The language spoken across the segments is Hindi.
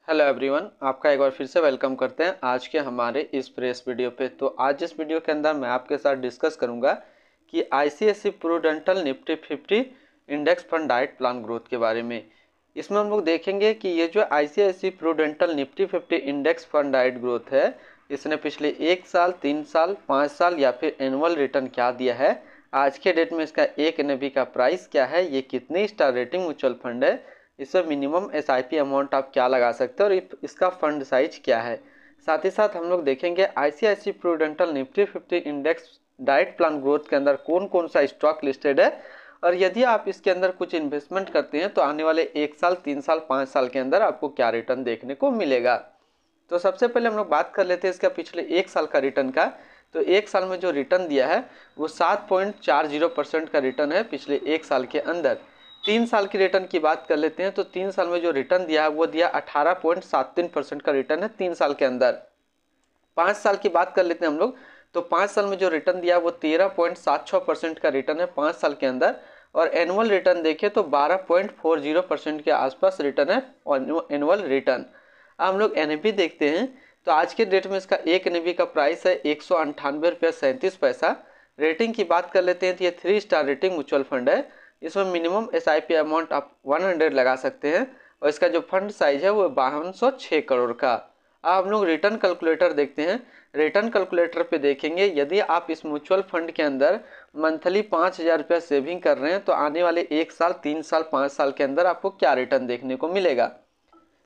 हेलो एवरीवन, आपका एक बार फिर से वेलकम करते हैं आज के हमारे इस प्रेस वीडियो पे। तो आज इस वीडियो के अंदर मैं आपके साथ डिस्कस करूंगा कि ICICI Prudential Nifty 50 index fund डाइट प्लान ग्रोथ के बारे में। इसमें हम लोग देखेंगे कि ये जो ICICI Prudential Nifty 50 index fund डाइट ग्रोथ है, इसने पिछले 1 साल, 3 साल, 5 साल या फिर एनुअल रिटर्न क्या दिया है, आज के डेट में इसका एक एनएवी का प्राइस क्या है, ये कितनी स्टार रेटिंग म्यूचुअल फंड है, इसमें मिनिमम एसआईपी अमाउंट आप क्या लगा सकते हो और इसका फंड साइज क्या है। साथ ही साथ हम लोग देखेंगे आईसीआईसीआई प्रूडेंटल निफ्टी 50 इंडेक्स डाइट प्लान ग्रोथ के अंदर कौन कौन सा स्टॉक लिस्टेड है और यदि आप इसके अंदर कुछ इन्वेस्टमेंट करते हैं तो आने वाले 1 साल, 3 साल, 5 साल के अंदर आपको क्या रिटर्न देखने को मिलेगा। तो सबसे पहले हम लोग बात कर लेते हैं इसका पिछले 1 साल का रिटर्न का। तो 1 साल में जो रिटर्न दिया है वो 7.40% का रिटर्न है पिछले 1 साल के अंदर। 3 साल की रिटर्न की बात कर लेते हैं तो 3 साल में जो रिटर्न दिया है वो दिया 18.73% का रिटर्न है 3 साल के अंदर। 5 साल की बात कर लेते हैं हम लोग, तो 5 साल में जो रिटर्न दिया है वो 13.76% का रिटर्न है 5 साल के अंदर। और एनुअल रिटर्न देखें तो 12.40% के आसपास रिटर्न है एनुअल रिटर्न। अब हम लोग एनएवी देखते हैं तो आज के डेट में इसका एक एनएवी का प्राइस है 198 रुपया 37 पैसा। रेटिंग की बात कर लेते हैं तो ये 3 स्टार रेटिंग म्यूचुअल फंड है। इसमें मिनिमम एसआईपी अमाउंट आप 100 लगा सकते हैं और इसका जो फंड साइज है वो 5206 करोड़ का। अब हम लोग रिटर्न कैलकुलेटर देखते हैं। रिटर्न कैलकुलेटर पे देखेंगे यदि आप इस म्यूचुअल फंड के अंदर मंथली 5,000 रुपया सेविंग कर रहे हैं तो आने वाले 1 साल, 3 साल, 5 साल के अंदर आपको क्या रिटर्न देखने को मिलेगा।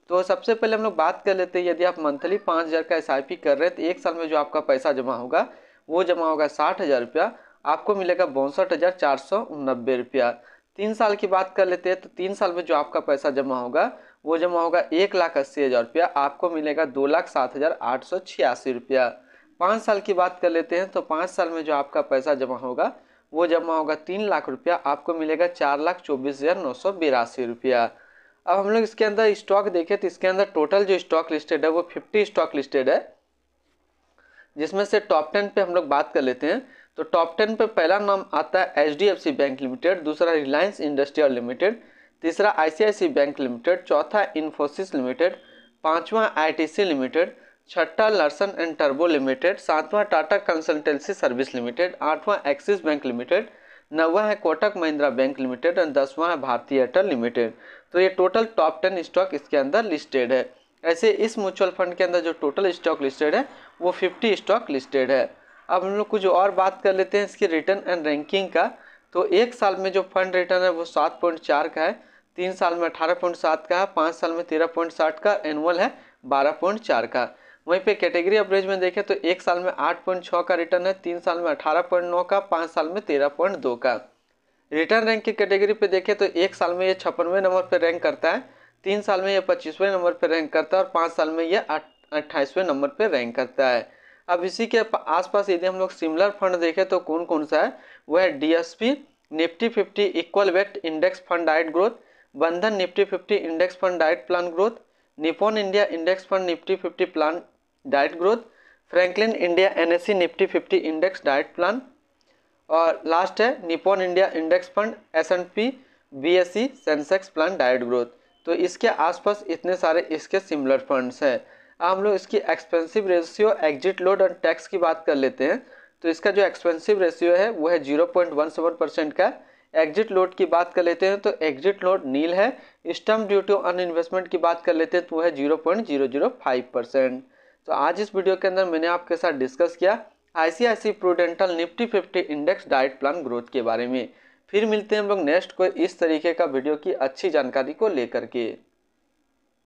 तो सबसे पहले हम लोग बात कर लेते हैं, यदि आप मंथली 5,000 का एसआईपी कर रहे हैं तो 1 साल में जो आपका पैसा जमा होगा वो जमा होगा 60,000 रुपया, आपको मिलेगा 62,490 रुपया। 3 साल की बात कर लेते हैं तो 3 साल में जो आपका पैसा जमा होगा वो जमा होगा 1,80,000 रुपया, आपको मिलेगा 2,07,886 रुपया। 5 साल की बात कर लेते हैं तो 5 साल में जो आपका पैसा जमा होगा वो जमा होगा 3 लाख रुपया, आपको मिलेगा 4,24,982 रुपया। अब हम लोग इसके अंदर स्टॉक देखें तो इसके अंदर टोटल जो स्टॉक लिस्टेड है वो 50 स्टॉक लिस्टेड है, जिसमें से टॉप 10 पे हम लोग बात कर लेते हैं। तो टॉप 10 पे पहला नाम आता है एचडीएफसी बैंक लिमिटेड, दूसरा रिलायंस इंडस्ट्रियल लिमिटेड, तीसरा आईसीआईसीआई बैंक लिमिटेड, चौथा इन्फोसिस लिमिटेड, पांचवा आईटीसी लिमिटेड, छठा लर्सन एंड टर्बो लिमिटेड, सातवां टाटा कंसल्टेंसी सर्विस लिमिटेड, आठवां एक्सिस बैंक लिमिटेड, नौवां है कोटक महिंद्रा बैंक लिमिटेड और 10वां है भारतीय एयरटेल लिमिटेड। तो ये टोटल टॉप 10 स्टॉक इसके अंदर लिस्टेड है। ऐसे इस म्यूचुअल फंड के अंदर जो टोटल स्टॉक लिस्टेड है वो 50 स्टॉक लिस्टेड है। अब हम लोग कुछ और बात कर लेते हैं इसकी रिटर्न एंड रैंकिंग का। तो 1 साल में जो फंड रिटर्न है वो 7.4 का है, 3 साल में 18.7 का है, 5 साल में 13.60 का, एनुअल है 12.4 का। वहीं पे कैटेगरी एवरेज में देखें तो 1 साल में 8.6 का रिटर्न है, 3 साल में 18.9 का, 5 साल में 13.2 का। रिटर्न रैंक की कैटेगरी पे देखें तो 1 साल में ये 56वें नंबर पर रैंक करता है, 3 साल में ये 25वें नंबर पर रैंक करता है और 5 साल में ये 28वें नंबर पर रैंक करता है। अब इसी के आसपास यदि हम लोग सिमिलर फंड देखें तो कौन कौन सा है, वह है DSP Nifty 50 equal weight index fund डाइट growth, Bandhan Nifty 50 index fund डाइट plan growth, Nippon India index fund Nifty 50 plan डाइट growth, Franklin India NSC Nifty 50 index डाइट प्लान और लास्ट है Nippon India index fund S&P BSE Sensex plan डाइट ग्रोथ। तो इसके आसपास इतने सारे इसके सिमिलर फंड्स हैं। अब हम लोग इसकी एक्सपेंसिव रेशियो, एग्जिट लोड और टैक्स की बात कर लेते हैं। तो इसका जो एक्सपेंसिव रेशियो है वो है 0.17% का। एग्जिट लोड की बात कर लेते हैं तो एग्जिट लोड नील है। स्टम्प ड्यूटी ऑन इन्वेस्टमेंट की बात कर लेते हैं तो वो है 0.005%। तो आज इस वीडियो के अंदर मैंने आपके साथ डिस्कस किया आईसीआईसीआई प्रूडेंटल निफ्टी 50 इंडेक्स डाइट प्लान ग्रोथ के बारे में। फिर मिलते हैं हम लोग नेक्स्ट कोई इस तरीके का वीडियो की अच्छी जानकारी को लेकर के।